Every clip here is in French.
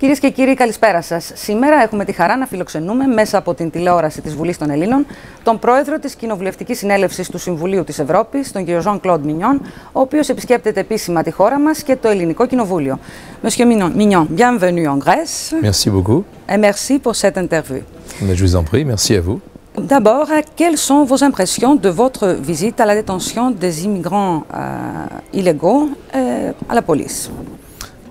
Κυρίες και κύριοι, καλησπέρα σας. Σήμερα έχουμε τη χαρά να φιλοξενούμε μέσα από την τηλεόραση της Βουλής των Ελλήνων τον πρόεδρο της Κοινοβουλευτικής Συνέλευσης του Συμβουλίου της Ευρώπης, τον κύριο Jean-Claude Mignon, ο οποίος επισκέπτεται επίσημα τη χώρα μας και το Ελληνικό Κοινοβούλιο. Monsieur Mignon, bienvenue en Grèce. Merci beaucoup. Et merci pour cette interview. Mais je vous en prie, merci à vous. D'abord, quelles sont vos impressions de votre visite à la détention des immigrants illégaux à la police?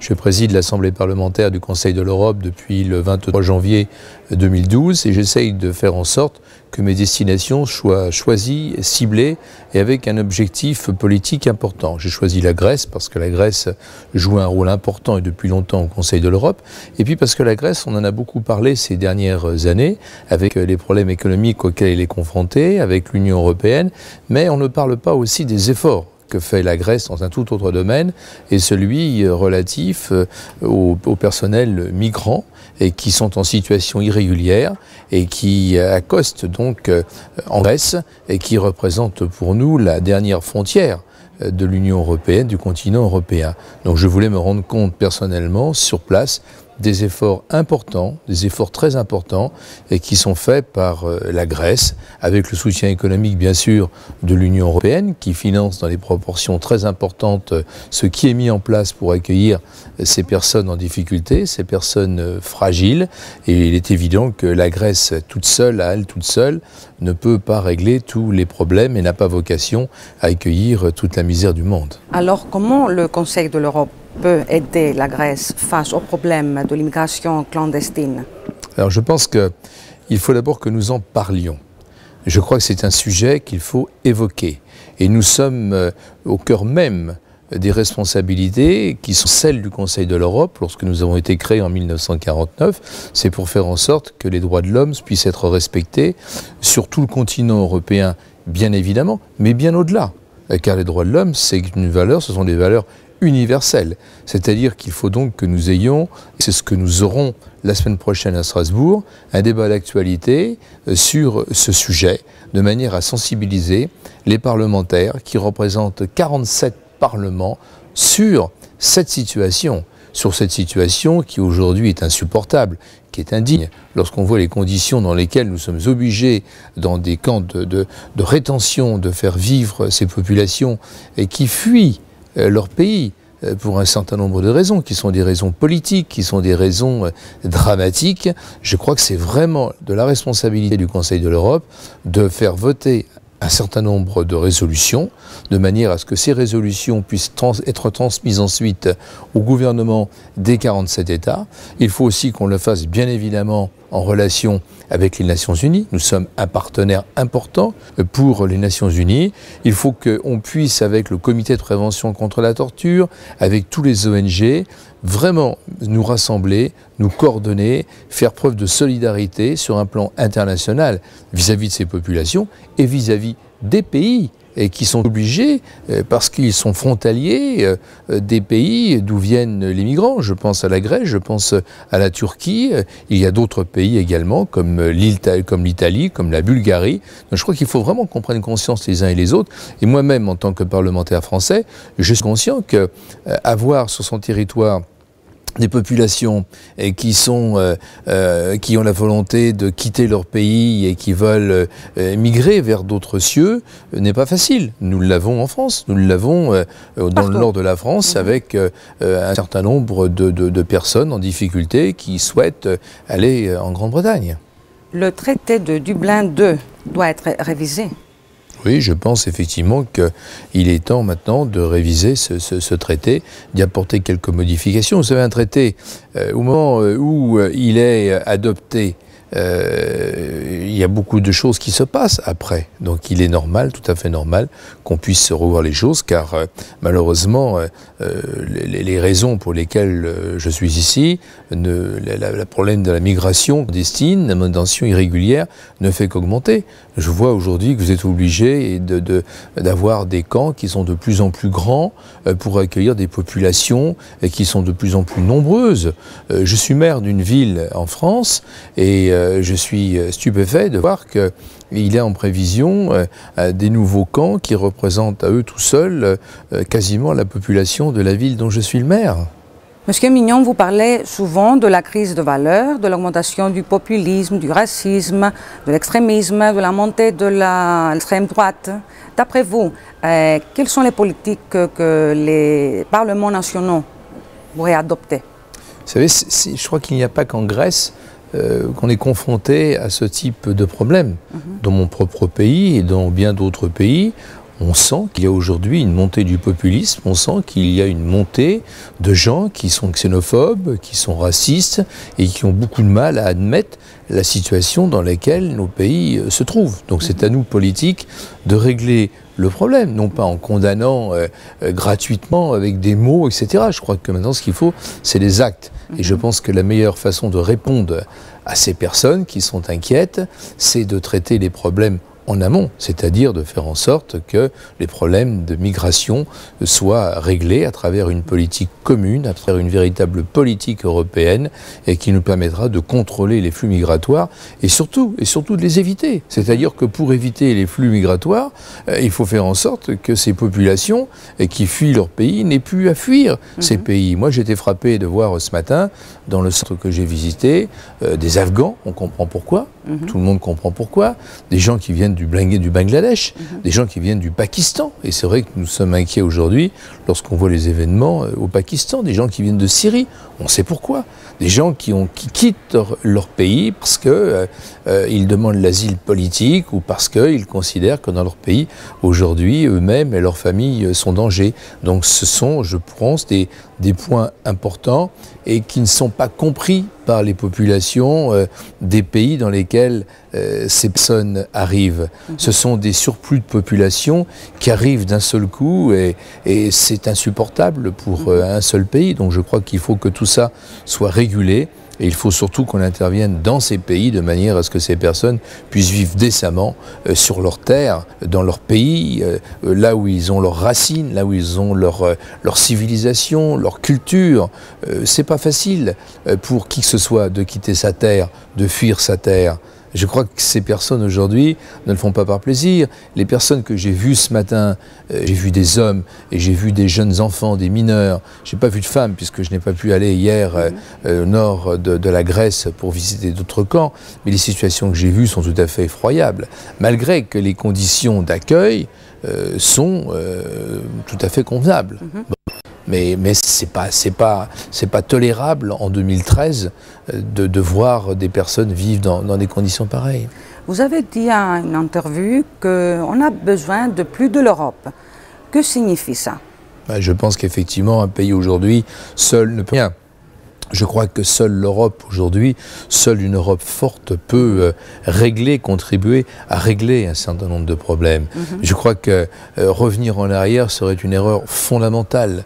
Je préside l'Assemblée parlementaire du Conseil de l'Europe depuis le 23 janvier 2012 et j'essaye de faire en sorte que mes destinations soient choisies, ciblées et avec un objectif politique important. J'ai choisi la Grèce parce que la Grèce joue un rôle important et depuis longtemps au Conseil de l'Europe, et puis parce que la Grèce, on en a beaucoup parlé ces dernières années avec les problèmes économiques auxquels elle est confrontée, avec l'Union européenne, mais on ne parle pas aussi des efforts que fait la Grèce dans un tout autre domaine, et celui relatif au personnel migrant et qui sont en situation irrégulière et qui accostent donc en Grèce et qui représentent pour nous la dernière frontière de l'Union européenne, du continent européen. Donc je voulais me rendre compte personnellement sur place des efforts importants, des efforts très importants et qui sont faits par la Grèce, avec le soutien économique bien sûr de l'Union européenne qui finance dans des proportions très importantes ce qui est mis en place pour accueillir ces personnes en difficulté, ces personnes fragiles, et il est évident que la Grèce toute seule, à elle toute seule, ne peut pas régler tous les problèmes et n'a pas vocation à accueillir toute la misère du monde. Alors comment le Conseil de l'Europe peut aider la Grèce face au problème de l'immigration clandestine? Alors je pense qu'il faut d'abord que nous en parlions. Je crois que c'est un sujet qu'il faut évoquer. Et nous sommes au cœur même des responsabilités qui sont celles du Conseil de l'Europe lorsque nous avons été créés en 1949. C'est pour faire en sorte que les droits de l'homme puissent être respectés sur tout le continent européen, bien évidemment, mais bien au-delà. Car les droits de l'homme, c'est une valeur, ce sont des valeurs universelle. C'est-à-dire qu'il faut donc que nous ayons, c'est ce que nous aurons la semaine prochaine à Strasbourg, un débat d'actualité sur ce sujet, de manière à sensibiliser les parlementaires qui représentent 47 parlements sur cette situation qui aujourd'hui est insupportable, qui est indigne. Lorsqu'on voit les conditions dans lesquelles nous sommes obligés, dans des camps de rétention, de faire vivre ces populations et qui fuient leur pays pour un certain nombre de raisons, qui sont des raisons politiques, qui sont des raisons dramatiques. Je crois que c'est vraiment de la responsabilité du Conseil de l'Europe de faire voter un certain nombre de résolutions, de manière à ce que ces résolutions puissent être transmises ensuite au gouvernement des 47 États. Il faut aussi qu'on le fasse bien évidemment en relation avec les Nations Unies. Nous sommes un partenaire important pour les Nations Unies. Il faut qu'on puisse, avec le Comité de prévention contre la torture, avec tous les ONG, vraiment nous rassembler, nous coordonner, faire preuve de solidarité sur un plan international vis-à-vis de ces populations et vis-à-vis des pays et qui sont obligés, parce qu'ils sont frontaliers des pays d'où viennent les migrants. Je pense à la Grèce, je pense à la Turquie, il y a d'autres pays également, comme l'Italie, comme la Bulgarie. Donc je crois qu'il faut vraiment qu'on prenne conscience les uns et les autres. Et moi-même, en tant que parlementaire français, je suis conscient qu'avoir sur son territoire des populations qui ont la volonté de quitter leur pays et qui veulent migrer vers d'autres cieux n'est pas facile. Nous l'avons en France, nous l'avons dans le nord de la France avec un certain nombre de personnes en difficulté qui souhaitent aller en Grande-Bretagne. Le traité de Dublin II doit être révisé. Oui, je pense effectivement qu'il est temps maintenant de réviser ce traité, d'y apporter quelques modifications. Vous savez, un traité, au moment où il est adopté, il y a beaucoup de choses qui se passent après. Donc il est normal, tout à fait normal, qu'on puisse revoir les choses, car malheureusement, les raisons pour lesquelles je suis ici, le problème de la migration clandestine, la migration irrégulière, ne fait qu'augmenter. Je vois aujourd'hui que vous êtes obligés d'avoir des camps qui sont de plus en plus grands pour accueillir des populations qui sont de plus en plus nombreuses. Je suis maire d'une ville en France et je suis stupéfait de voir qu'il est en prévision des nouveaux camps qui représentent à eux tout seuls quasiment la population de la ville dont je suis le maire. Monsieur Mignon, vous parlez souvent de la crise de valeurs, de l'augmentation du populisme, du racisme, de l'extrémisme, de la montée de l'extrême droite. D'après vous, quelles sont les politiques que les parlements nationaux pourraient adopter? Vous savez, je crois qu'il n'y a pas qu'en Grèce qu'on est confronté à ce type de problème. Dans mon propre pays et dans bien d'autres pays, on sent qu'il y a aujourd'hui une montée du populisme, on sent qu'il y a une montée de gens qui sont xénophobes, qui sont racistes et qui ont beaucoup de mal à admettre la situation dans laquelle nos pays se trouvent. Donc c'est à nous, politiques, de régler le problème, non pas en condamnant gratuitement avec des mots, etc. Je crois que maintenant ce qu'il faut, c'est les actes. Et je pense que la meilleure façon de répondre à ces personnes qui sont inquiètes, c'est de traiter les problèmes en amont, c'est-à-dire de faire en sorte que les problèmes de migration soient réglés à travers une politique commune, à travers une véritable politique européenne et qui nous permettra de contrôler les flux migratoires et surtout de les éviter. C'est-à-dire que pour éviter les flux migratoires, il faut faire en sorte que ces populations qui fuient leur pays n'aient plus à fuir ces pays. Moi, j'étais frappé de voir ce matin, dans le centre que j'ai visité, des Afghans, on comprend pourquoi, tout le monde comprend pourquoi, des gens qui viennent du Bangladesh, des gens qui viennent du Pakistan. Et c'est vrai que nous sommes inquiets aujourd'hui lorsqu'on voit les événements au Pakistan, des gens qui viennent de Syrie, on sait pourquoi. Des gens qui quittent leur pays parce qu'ils demandent l'asile politique ou parce qu'ils considèrent que dans leur pays, aujourd'hui, eux-mêmes et leurs familles sont en danger. Donc ce sont, je pense, des points importants et qui ne sont pas compris par les populations des pays dans lesquels ces personnes arrivent. Ce sont des surplus de population qui arrivent d'un seul coup et c'est insupportable pour un seul pays. Donc je crois qu'il faut que tout ça soit régulé. Et il faut surtout qu'on intervienne dans ces pays de manière à ce que ces personnes puissent vivre décemment sur leur terre, dans leur pays, là où ils ont leurs racines, là où ils ont leur civilisation, leur culture. C'est pas facile pour qui que ce soit de quitter sa terre, de fuir sa terre. Je crois que ces personnes aujourd'hui ne le font pas par plaisir. Les personnes que j'ai vues ce matin, j'ai vu des hommes et j'ai vu des jeunes enfants, des mineurs. J'ai pas vu de femmes puisque je n'ai pas pu aller hier au nord de la Grèce pour visiter d'autres camps. Mais les situations que j'ai vues sont tout à fait effroyables. Malgré que les conditions d'accueil sont tout à fait convenables. Mais c'est pas tolérable en 2013 de voir des personnes vivre dans des conditions pareilles. Vous avez dit à une interview qu'on a besoin de plus de l'Europe. Que signifie ça? Je pense qu'effectivement, un pays aujourd'hui seul ne peut rien. Je crois que seule l'Europe aujourd'hui, seule une Europe forte peut contribuer à régler un certain nombre de problèmes. Je crois que revenir en arrière serait une erreur fondamentale.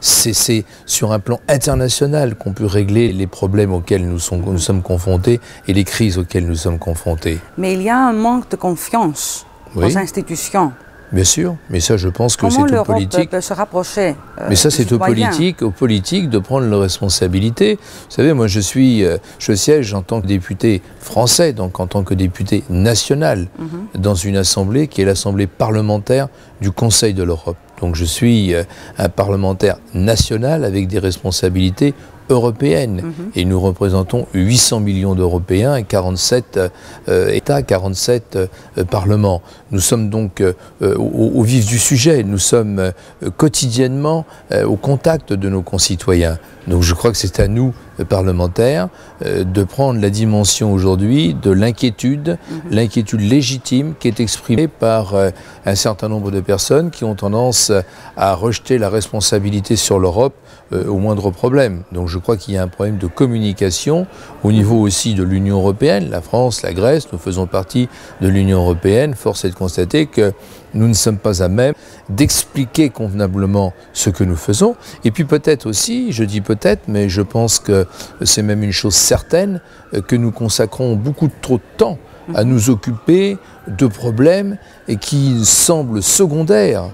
C'est sur un plan international qu'on peut régler les problèmes auxquels nous sommes confrontés et les crises auxquelles nous sommes confrontés. Mais il y a un manque de confiance aux institutions. Bien sûr, mais ça je pense que c'est aux politiques. Comment l'Europe peut se rapprocher mais ça c'est aux politiques de prendre leurs responsabilités. Vous savez, moi je siège en tant que député français, donc en tant que député national, dans une assemblée qui est l'assemblée parlementaire du Conseil de l'Europe. Donc je suis un parlementaire national avec des responsabilités européenne. Et nous représentons 800 millions d'Européens et 47 États, 47 parlements. Nous sommes donc au vif du sujet, nous sommes quotidiennement au contact de nos concitoyens. Donc je crois que c'est à nous, parlementaires, de prendre la dimension aujourd'hui de l'inquiétude, l'inquiétude légitime qui est exprimée par un certain nombre de personnes qui ont tendance à rejeter la responsabilité sur l'Europe au moindre problème. Donc je crois qu'il y a un problème de communication au niveau aussi de l'Union européenne. La France, la Grèce, nous faisons partie de l'Union européenne. Force est de constater que nous ne sommes pas à même d'expliquer convenablement ce que nous faisons. Et puis peut-être aussi, je dis peut-être, mais je pense que c'est même une chose certaine, que nous consacrons beaucoup trop de temps à nous occuper de problèmes qui semblent secondaires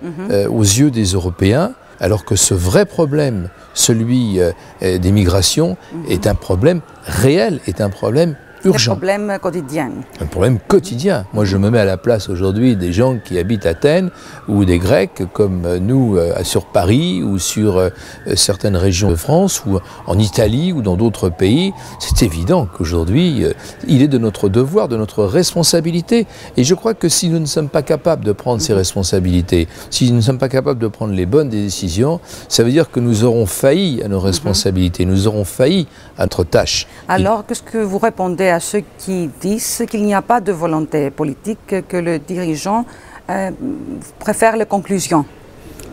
aux yeux des Européens, alors que ce vrai problème, celui des migrations, est un problème réel, est un problème urgent. Des problèmes quotidiens. Un problème quotidien. Moi, je me mets à la place aujourd'hui des gens qui habitent Athènes ou des Grecs comme nous sur Paris ou sur certaines régions de France ou en Italie ou dans d'autres pays. C'est évident qu'aujourd'hui, il est de notre devoir, de notre responsabilité. Et je crois que si nous ne sommes pas capables de prendre ces responsabilités, si nous ne sommes pas capables de prendre les bonnes décisions, ça veut dire que nous aurons failli à nos responsabilités, nous aurons failli à notre tâche. Alors, qu'est-ce que vous répondez à ceux qui disent qu'il n'y a pas de volonté politique, que le dirigeant préfère les conclusions?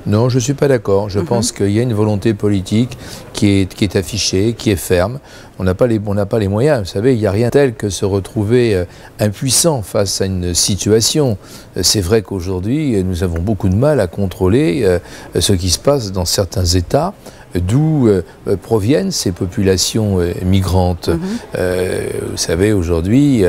Non, je ne suis pas d'accord. Je pense qu'il y a une volonté politique qui est affichée, qui est ferme. On n'a pas les moyens. Vous savez, il n'y a rien tel que se retrouver impuissant face à une situation. C'est vrai qu'aujourd'hui, nous avons beaucoup de mal à contrôler ce qui se passe dans certains États, d'où proviennent ces populations migrantes. Vous savez, aujourd'hui,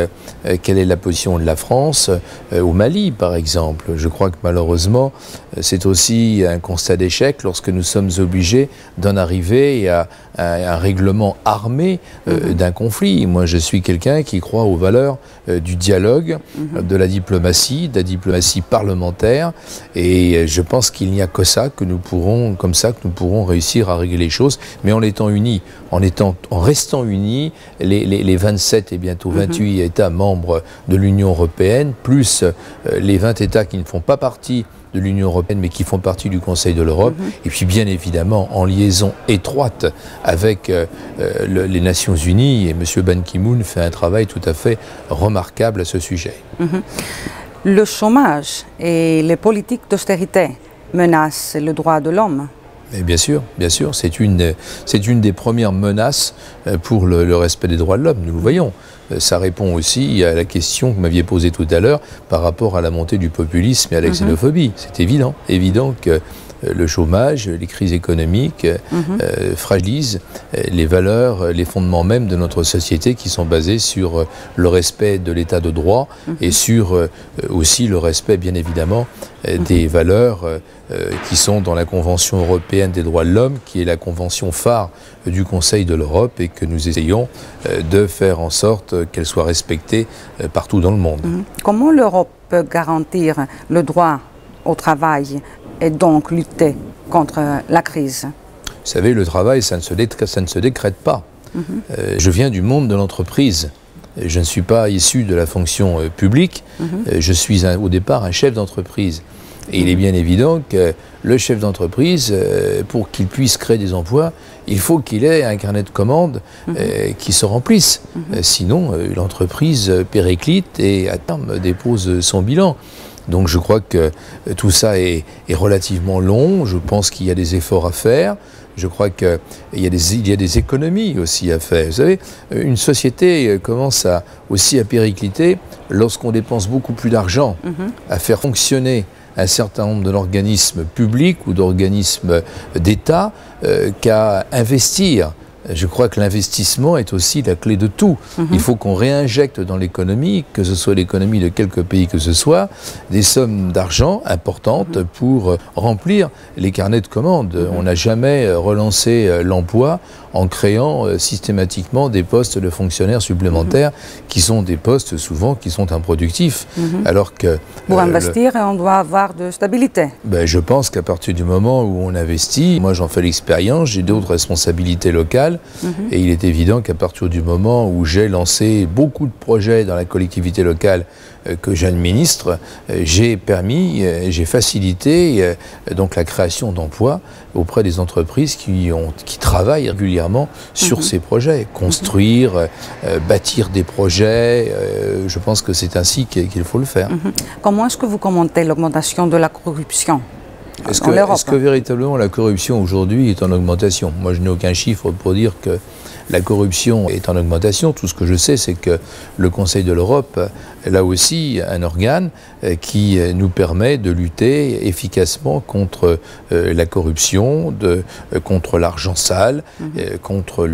quelle est la position de la France au Mali, par exemple? Je crois que malheureusement, c'est aussi un constat d'échec lorsque nous sommes obligés d'en arriver à un règlement armé d'un conflit. Moi, je suis quelqu'un qui croit aux valeurs du dialogue, de la diplomatie parlementaire, et je pense qu'il n'y a que ça que nous pourrons, comme ça, que nous pourrons réussir à régler les choses, mais en étant unis, en restant unis, les 27 et bientôt 28 États membres de l'Union européenne, plus les 20 États qui ne font pas partie de l'Union européenne, mais qui font partie du Conseil de l'Europe, et puis bien évidemment en liaison étroite avec les Nations Unies, et M. Ban Ki-moon fait un travail tout à fait remarquable à ce sujet. Le chômage et les politiques d'austérité menacent le droit de l'homme. Et bien sûr, c'est une des premières menaces pour le respect des droits de l'homme, nous le voyons. Ça répond aussi à la question que vous m'aviez posée tout à l'heure par rapport à la montée du populisme et à la xénophobie. C'est évident que le chômage, les crises économiques fragilisent les valeurs, les fondements même de notre société qui sont basés sur le respect de l'état de droit et sur aussi le respect, bien évidemment, des valeurs qui sont dans la Convention européenne des droits de l'homme, qui est la convention phare du Conseil de l'Europe et que nous essayons de faire en sorte qu'elle soit respectée partout dans le monde. Comment l'Europe peut garantir le droit au travail et donc lutter contre la crise? Vous savez, le travail, ça ne se décrète pas. Je viens du monde de l'entreprise. Je ne suis pas issu de la fonction publique. Je suis au départ un chef d'entreprise. Et il est bien évident que le chef d'entreprise, pour qu'il puisse créer des emplois, il faut qu'il ait un carnet de commandes qui se remplisse. Sinon, l'entreprise périclite et à terme dépose son bilan. Donc je crois que tout ça est relativement long. Je pense qu'il y a des efforts à faire. Je crois qu'il y a des économies aussi à faire. Vous savez, une société commence aussi à péricliter lorsqu'on dépense beaucoup plus d'argent à faire fonctionner un certain nombre d'organismes publics ou d'organismes d'État qu'à investir. Je crois que l'investissement est aussi la clé de tout. Il faut qu'on réinjecte dans l'économie, que ce soit l'économie de quelque pays que ce soit, des sommes d'argent importantes pour remplir les carnets de commandes. On n'a jamais relancé l'emploi en créant systématiquement des postes de fonctionnaires supplémentaires qui sont des postes souvent qui sont improductifs. Alors que pour investir, on doit avoir de stabilité. Je pense qu'à partir du moment où on investit, moi j'en fais l'expérience, j'ai d'autres responsabilités locales, et il est évident qu'à partir du moment où j'ai lancé beaucoup de projets dans la collectivité locale que j'administre, j'ai permis, j'ai facilité donc la création d'emplois auprès des entreprises qui travaillent régulièrement sur ces projets. Construire, bâtir des projets, je pense que c'est ainsi qu'il faut le faire. Comment est-ce que vous commentez l'augmentation de la corruption ? Est-ce que véritablement la corruption aujourd'hui est en augmentation? Moi, je n'ai aucun chiffre pour dire que la corruption est en augmentation. Tout ce que je sais, c'est que le Conseil de l'Europe, là aussi, un organe qui nous permet de lutter efficacement contre la corruption, contre l'argent sale, contre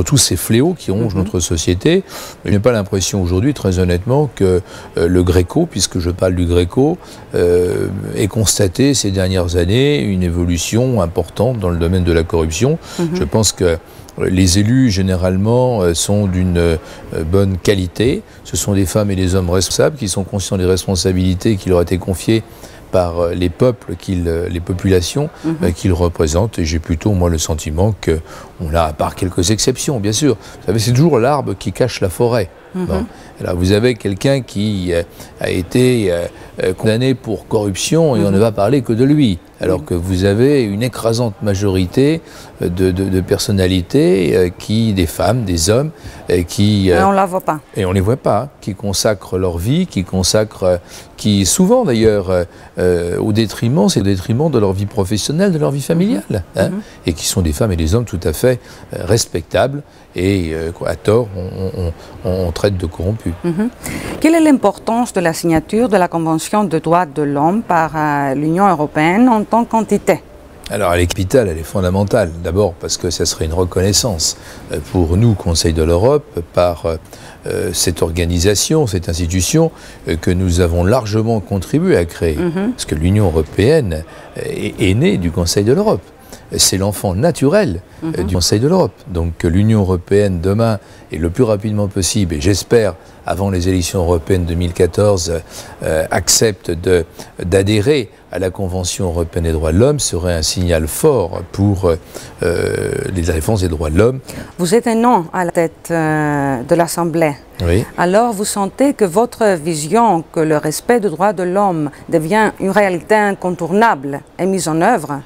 tous ces fléaux qui rongent notre société. Je n'ai pas l'impression aujourd'hui, très honnêtement, que le Gréco, puisque je parle du Gréco, ait constaté ces dernières années une évolution importante dans le domaine de la corruption. Je pense que Les élus, généralement, sont d'une bonne qualité. Ce sont des femmes et des hommes responsables qui sont conscients des responsabilités qui leur ont été confiées par les peuples, les populations qu'ils représentent. Et j'ai plutôt, moi, le sentiment qu'on a, à part quelques exceptions, bien sûr. Vous savez, c'est toujours l'arbre qui cache la forêt. Bon. Alors, vous avez quelqu'un qui a été condamné pour corruption et on ne va parler que de lui. Alors que vous avez une écrasante majorité de personnalités, des femmes, des hommes, qui... on ne la voit pas. Et on ne les voit pas, qui consacrent leur vie, qui souvent d'ailleurs, au détriment de leur vie professionnelle, de leur vie familiale, et qui sont des femmes et des hommes tout à fait respectables, et à tort, on traite de corrompus. Quelle est l'importance de la signature de la Convention des droits de l'homme par l'Union européenne en tant qu'entité? Alors elle est capitale, elle est fondamentale. D'abord parce que ça serait une reconnaissance pour nous, Conseil de l'Europe, par cette organisation, cette institution que nous avons largement contribué à créer. Parce que l'Union européenne est née du Conseil de l'Europe. C'est l'enfant naturel du Conseil de l'Europe. Donc que l'Union européenne, demain, et le plus rapidement possible, et j'espère, avant les élections européennes 2014, accepte d'adhérer à la Convention européenne des droits de l'homme, serait un signal fort pour les défenses des droits de l'homme. Vous êtes un an à la tête de l'Assemblée. Oui. Alors vous sentez que votre vision, que le respect des droits de l'homme devient une réalité incontournable est mise en œuvre?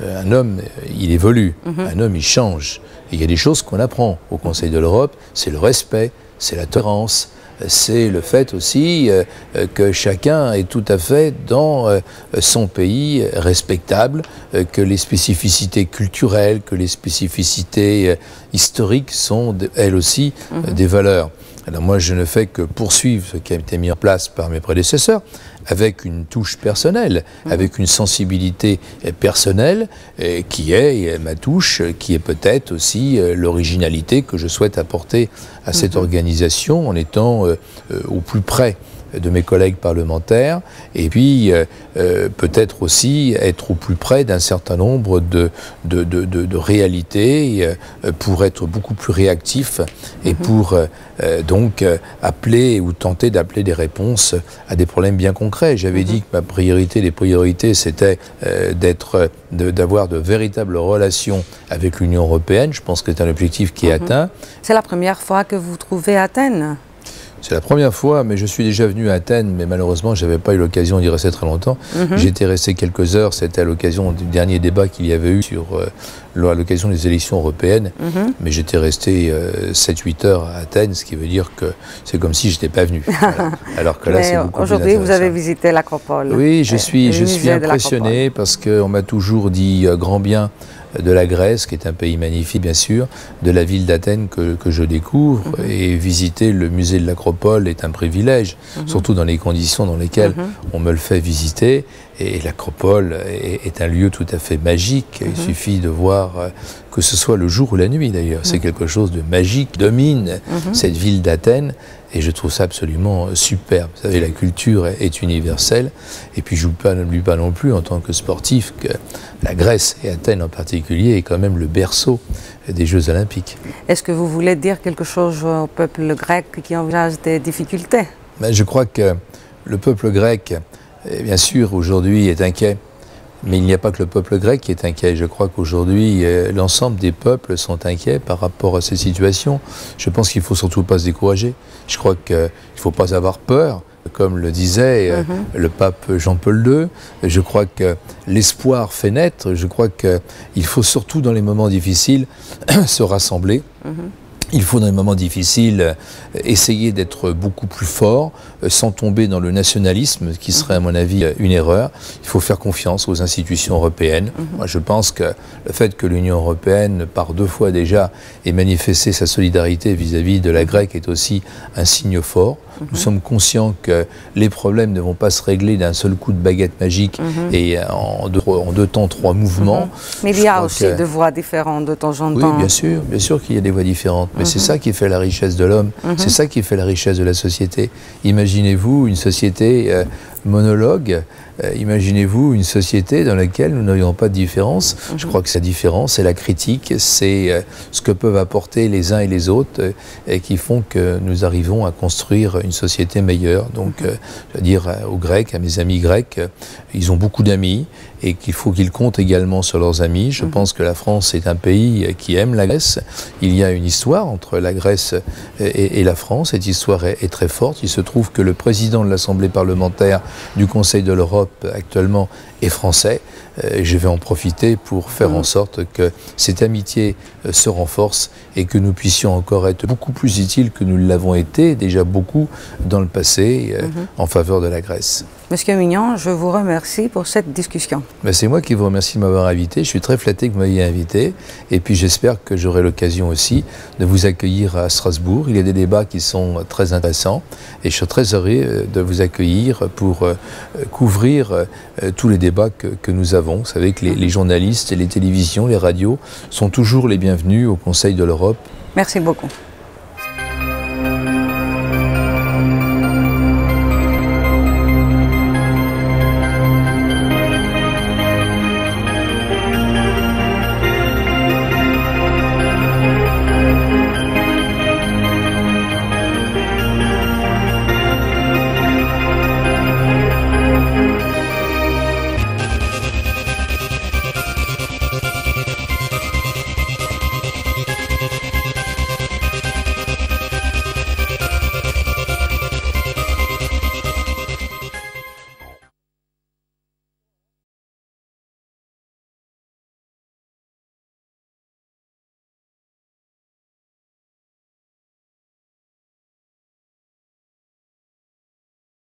Un homme, il évolue, un homme, il change. Et il y a des choses qu'on apprend au Conseil de l'Europe, c'est le respect, c'est la tolérance, c'est le fait aussi que chacun est tout à fait dans son pays respectable, que les spécificités culturelles, que les spécificités historiques sont, elles aussi, des valeurs. Alors moi, je ne fais que poursuivre ce qui a été mis en place par mes prédécesseurs, avec une touche personnelle, avec une sensibilité personnelle, qui est ma touche, qui est peut-être aussi l'originalité que je souhaite apporter à cette organisation en étant au plus près de mes collègues parlementaires, et puis peut-être aussi être au plus près d'un certain nombre de réalités pour être beaucoup plus réactif et pour donc appeler ou tenter d'appeler des réponses à des problèmes bien concrets. J'avais dit que ma priorité des priorités, c'était d'avoir de véritables relations avec l'Union européenne. Je pense que c'est un objectif qui est atteint. C'est la première fois que vous vous trouvez à Athènes? C'est la première fois, mais je suis déjà venu à Athènes, mais malheureusement, je n'avais pas eu l'occasion d'y rester très longtemps. J'étais resté quelques heures, c'était à l'occasion du dernier débat qu'il y avait eu à l'occasion des élections européennes, mais j'étais resté 7-8 heures à Athènes, ce qui veut dire que c'est comme si je n'étais pas venu. Voilà. Alors que là, c'est beaucoup plus intéressant. Aujourd'hui, vous avez visité l'Acropole. Oui, je suis impressionné parce qu'on m'a toujours dit grand bien de la Grèce, qui est un pays magnifique bien sûr, de la ville d'Athènes que je découvre, et visiter le musée de l'Acropole est un privilège, surtout dans les conditions dans lesquelles on me le fait visiter. Et l'Acropole est un lieu tout à fait magique. Il suffit de voir, que ce soit le jour ou la nuit d'ailleurs, c'est quelque chose de magique, domine cette ville d'Athènes, et je trouve ça absolument superbe. Vous savez, la culture est universelle, et puis je n'oublie pas non plus en tant que sportif que la Grèce, et Athènes en particulier, est quand même le berceau des Jeux Olympiques. Est-ce que vous voulez dire quelque chose au peuple grec qui envisage des difficultés? Je crois que le peuple grec, bien sûr, aujourd'hui est inquiet, mais il n'y a pas que le peuple grec qui est inquiet. Je crois qu'aujourd'hui, l'ensemble des peuples sont inquiets par rapport à ces situations. Je pense qu'il ne faut surtout pas se décourager. Je crois qu'il ne faut pas avoir peur, comme le disait le pape Jean-Paul II. Je crois que l'espoir fait naître. Je crois qu'il faut surtout, dans les moments difficiles, se rassembler. Il faut, dans les moments difficiles, essayer d'être beaucoup plus fort, sans tomber dans le nationalisme, qui serait, à mon avis, une erreur. Il faut faire confiance aux institutions européennes. Moi, je pense que le fait que l'Union européenne, par 2 fois déjà, ait manifesté sa solidarité vis-à-vis de la Grèce est aussi un signe fort. Nous sommes conscients que les problèmes ne vont pas se régler d'un seul coup de baguette magique et en 2 temps, 3 mouvements. Mais il y a aussi des voies différentes de temps en temps. Oui, bien sûr qu'il y a des voies différentes. Mais c'est ça qui fait la richesse de l'homme, c'est ça qui fait la richesse de la société. Imaginez-vous une société monologue. Imaginez-vous une société dans laquelle nous n'aurions pas de différence. Je crois que sa différence, c'est la critique, c'est ce que peuvent apporter les uns et les autres et qui font que nous arrivons à construire une société meilleure. Donc, je veux dire aux Grecs, à mes amis grecs, ils ont beaucoup d'amis et qu'il faut qu'ils comptent également sur leurs amis. Je pense que la France est un pays qui aime la Grèce. Il y a une histoire entre la Grèce et la France. Cette histoire est très forte. Il se trouve que le président de l'Assemblée parlementaire du Conseil de l'Europe actuellement est français. Je vais en profiter pour faire en sorte que cette amitié se renforce et que nous puissions encore être beaucoup plus utiles que nous l'avons été déjà beaucoup dans le passé en faveur de la Grèce. Monsieur Mignon, je vous remercie pour cette discussion. C'est moi qui vous remercie de m'avoir invité. Je suis très flatté que vous m'ayez invité. Et puis j'espère que j'aurai l'occasion aussi de vous accueillir à Strasbourg. Il y a des débats qui sont très intéressants. Et je suis très heureux de vous accueillir pour couvrir tous les débats que nous avons. Vous savez que les journalistes, les télévisions, les radios sont toujours les bienvenus au Conseil de l'Europe. Merci beaucoup.